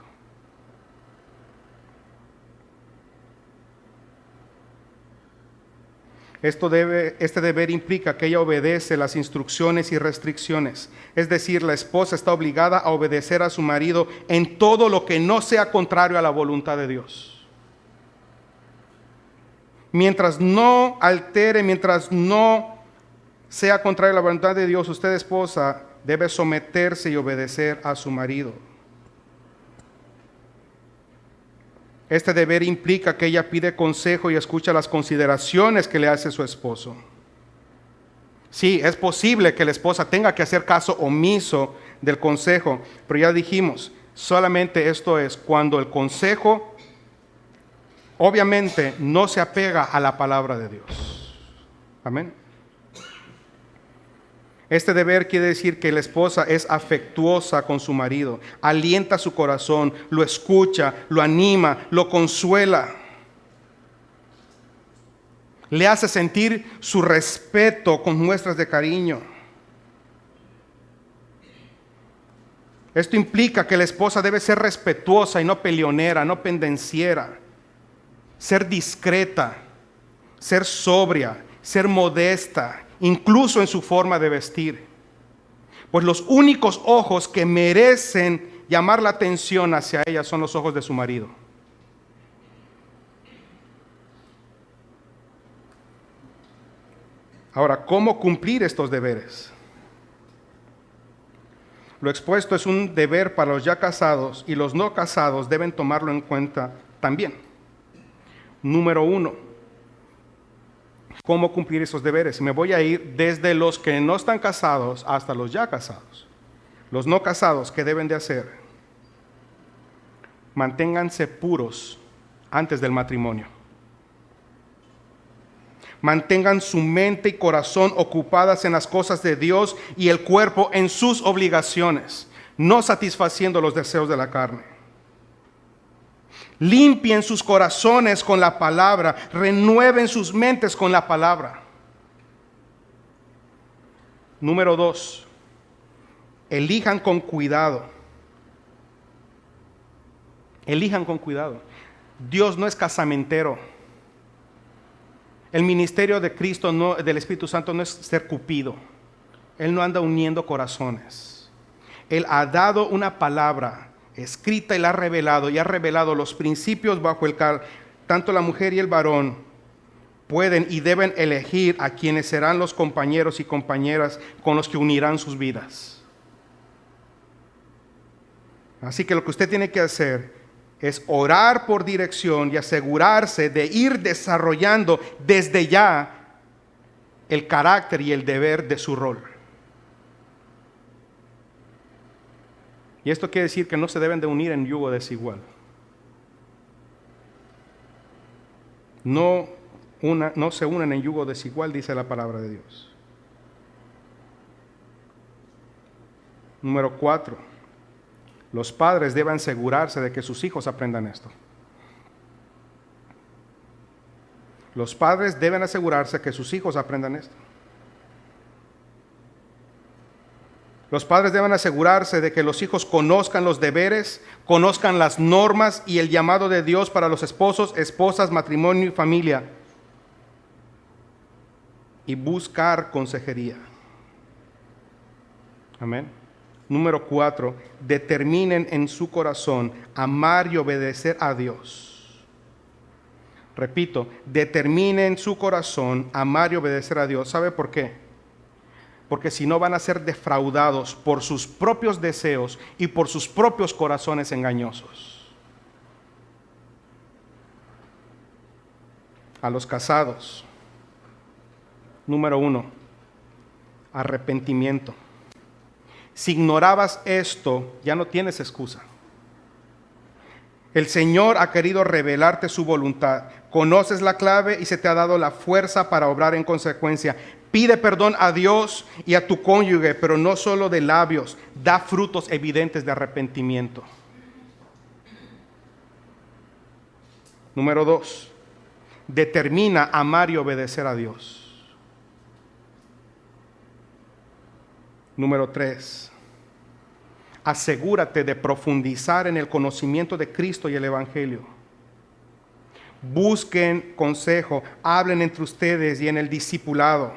Este deber implica que ella obedece las instrucciones y restricciones. Es decir, la esposa está obligada a obedecer a su marido en todo lo que no sea contrario a la voluntad de Dios. Mientras no altere, mientras no sea contrario a la voluntad de Dios, usted, esposa, debe someterse y obedecer a su marido. Este deber implica que ella pide consejo y escucha las consideraciones que le hace su esposo. Sí, es posible que la esposa tenga que hacer caso omiso del consejo, pero ya dijimos, solamente esto es cuando el consejo obviamente no se apega a la palabra de Dios. Amén. Este deber quiere decir que la esposa es afectuosa con su marido, alienta su corazón, lo escucha, lo anima, lo consuela. Le hace sentir su respeto con muestras de cariño. Esto implica que la esposa debe ser respetuosa y no peleonera, no pendenciera. Ser discreta, ser sobria, ser modesta, incluso en su forma de vestir. Pues los únicos ojos que merecen llamar la atención hacia ella son los ojos de su marido. Ahora, ¿cómo cumplir estos deberes? Lo expuesto es un deber para los ya casados y los no casados deben tomarlo en cuenta también. Número 1, ¿cómo cumplir esos deberes? Me voy a ir desde los que no están casados hasta los ya casados. Los no casados, ¿qué deben de hacer? Manténganse puros antes del matrimonio. Mantengan su mente y corazón ocupadas en las cosas de Dios y el cuerpo en sus obligaciones, no satisfaciendo los deseos de la carne. Limpien sus corazones con la palabra, renueven sus mentes con la palabra. Número 2, elijan con cuidado. Elijan con cuidado. Dios no es casamentero. El ministerio de Cristo, del Espíritu Santo, no es ser cupido. Él no anda uniendo corazones. Él ha dado una palabra escrita y la ha revelado, y ha revelado los principios bajo el cual tanto la mujer y el varón pueden y deben elegir a quienes serán los compañeros y compañeras con los que unirán sus vidas. Así que lo que usted tiene que hacer es orar por dirección y asegurarse de ir desarrollando desde ya el carácter y el deber de su rol. Y esto quiere decir que no se deben de unir en yugo desigual. No se unen en yugo desigual, dice la palabra de Dios. Número 4. Los padres deben asegurarse de que sus hijos aprendan esto. Los padres deben asegurarse que sus hijos aprendan esto. Los padres deben asegurarse de que los hijos conozcan los deberes, conozcan las normas y el llamado de Dios para los esposos, esposas, matrimonio y familia. Y buscar consejería. Amén. Número 4, determinen en su corazón amar y obedecer a Dios. Repito, determinen en su corazón amar y obedecer a Dios. ¿Sabe por qué? Porque si no van a ser defraudados por sus propios deseos y por sus propios corazones engañosos. A los casados, número 1, arrepentimiento. Si ignorabas esto, ya no tienes excusa. El Señor ha querido revelarte su voluntad. Conoces la clave y se te ha dado la fuerza para obrar en consecuencia. Pide perdón a Dios y a tu cónyuge, pero no solo de labios. Da frutos evidentes de arrepentimiento. Número 2. Determina amar y obedecer a Dios. Número 3. Asegúrate de profundizar en el conocimiento de Cristo y el Evangelio. Busquen consejo, hablen entre ustedes y en el discipulado.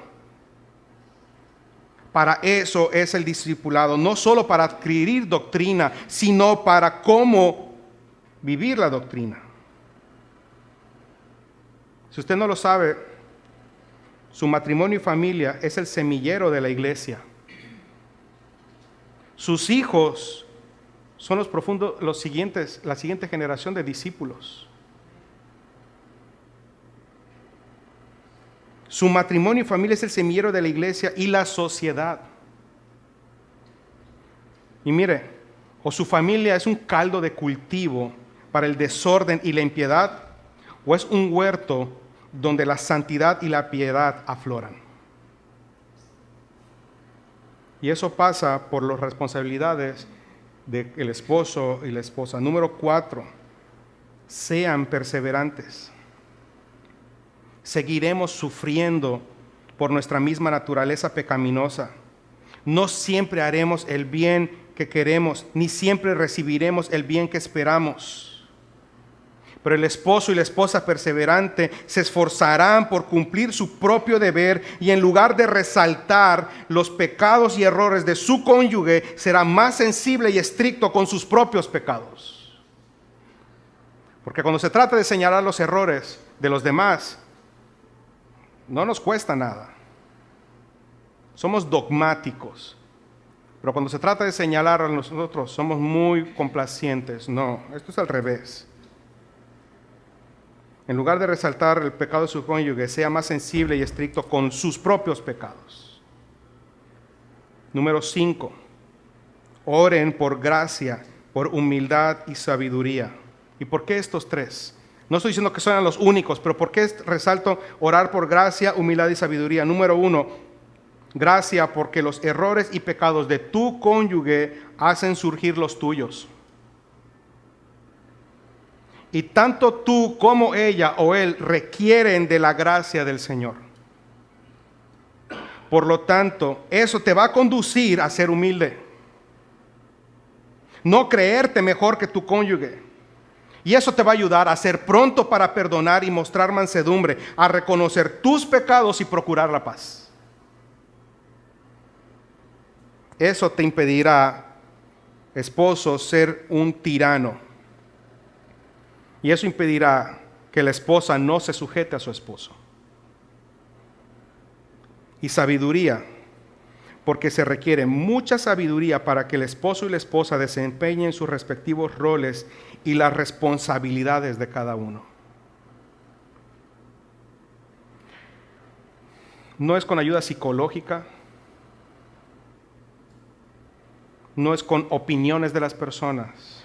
Para eso es el discipulado, no solo para adquirir doctrina, sino para cómo vivir la doctrina. Si usted no lo sabe, su matrimonio y familia es el semillero de la iglesia. Sus hijos son la siguiente generación de discípulos. Su matrimonio y familia es el semillero de la iglesia y la sociedad. Y mire, o su familia es un caldo de cultivo para el desorden y la impiedad, o es un huerto donde la santidad y la piedad afloran. Y eso pasa por las responsabilidades del esposo y la esposa. Número 4, sean perseverantes. Seguiremos sufriendo por nuestra misma naturaleza pecaminosa. No siempre haremos el bien que queremos, ni siempre recibiremos el bien que esperamos. Pero el esposo y la esposa perseverante se esforzarán por cumplir su propio deber y en lugar de resaltar los pecados y errores de su cónyuge, será más sensible y estricto con sus propios pecados. Porque cuando se trata de señalar los errores de los demás, no nos cuesta nada. Somos dogmáticos. Pero cuando se trata de señalar a nosotros, somos muy complacientes. No, esto es al revés. En lugar de resaltar el pecado de su cónyuge, sea más sensible y estricto con sus propios pecados. Número 5. Oren por gracia, por humildad y sabiduría. ¿Y por qué estos 3? No estoy diciendo que son los únicos, pero ¿por qué resalto orar por gracia, humildad y sabiduría? Número 1, gracia porque los errores y pecados de tu cónyuge hacen surgir los tuyos. Y tanto tú como ella o él requieren de la gracia del Señor. Por lo tanto, eso te va a conducir a ser humilde. No creerte mejor que tu cónyuge. Y eso te va a ayudar a ser pronto para perdonar y mostrar mansedumbre, a reconocer tus pecados y procurar la paz. Eso te impedirá, esposo, ser un tirano. Y eso impedirá que la esposa no se sujete a su esposo. Y sabiduría, porque se requiere mucha sabiduría para que el esposo y la esposa desempeñen sus respectivos roles y las responsabilidades de cada uno. No es con ayuda psicológica, no es con opiniones de las personas,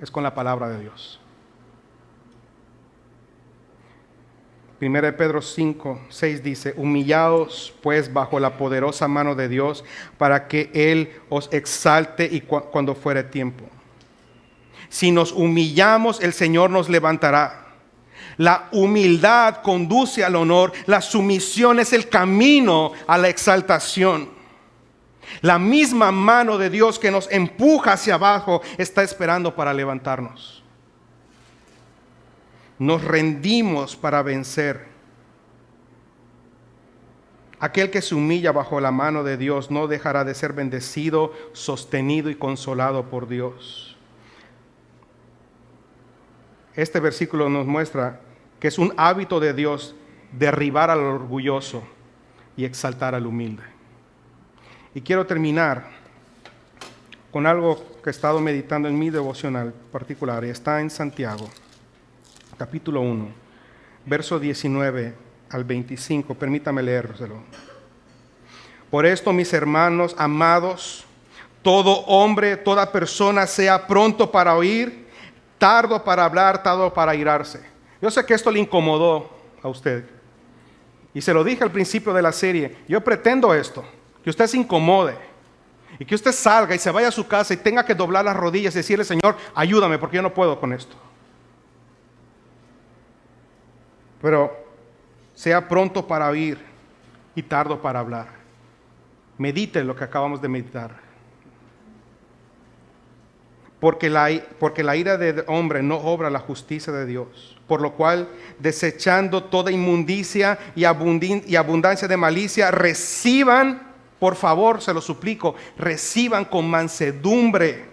es con la palabra de Dios. 1 Pedro 5:6 dice: humillaos pues bajo la poderosa mano de Dios para que Él os exalte y cuando fuere tiempo. Si nos humillamos, el Señor nos levantará. La humildad conduce al honor, la sumisión es el camino a la exaltación. La misma mano de Dios que nos empuja hacia abajo está esperando para levantarnos. Nos rendimos para vencer. Aquel que se humilla bajo la mano de Dios no dejará de ser bendecido, sostenido y consolado por Dios. Este versículo nos muestra que es un hábito de Dios derribar al orgulloso y exaltar al humilde. Y quiero terminar con algo que he estado meditando en mi devocional particular, y está en Santiago, capítulo 1, verso 19 al 25. Permítame leérselo. Por esto, mis hermanos amados, todo hombre, toda persona sea pronto para oír, tardo para hablar, tardo para airarse. Yo sé que esto le incomodó a usted. Y se lo dije al principio de la serie. Yo pretendo esto, que usted se incomode y que usted salga y se vaya a su casa y tenga que doblar las rodillas y decirle: Señor, ayúdame porque yo no puedo con esto. Pero sea pronto para oír y tardo para hablar. Medite lo que acabamos de meditar. Porque la ira del hombre no obra la justicia de Dios. Por lo cual, desechando toda inmundicia y abundancia de malicia, reciban, por favor, se lo suplico, reciban con mansedumbre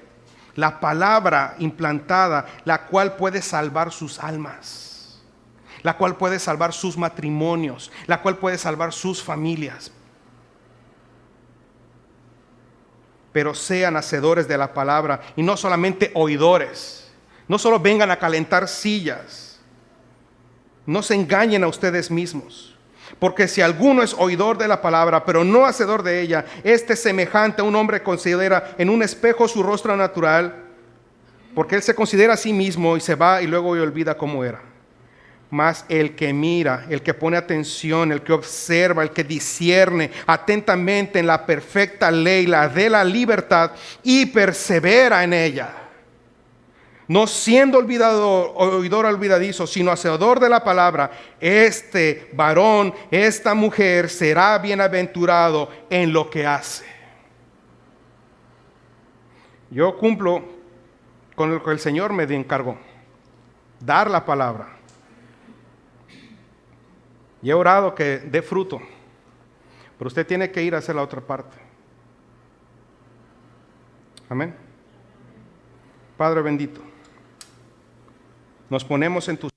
la palabra implantada, la cual puede salvar sus almas, la cual puede salvar sus matrimonios, la cual puede salvar sus familias. Pero sean hacedores de la palabra y no solamente oidores. No solo vengan a calentar sillas. No se engañen a ustedes mismos. Porque si alguno es oidor de la palabra, pero no hacedor de ella, este semejante a un hombre considera en un espejo su rostro natural, porque él se considera a sí mismo y se va y luego olvida cómo era. Mas el que mira, el que pone atención, el que observa, el que discierne atentamente en la perfecta ley, la de la libertad, y persevera en ella, no siendo oidor olvidadizo, sino hacedor de la palabra, este varón, esta mujer será bienaventurado en lo que hace. Yo cumplo con lo que el Señor me encargó: dar la palabra. Y he orado que dé fruto, pero usted tiene que ir a hacer la otra parte. Amén. Padre bendito, nos ponemos en tus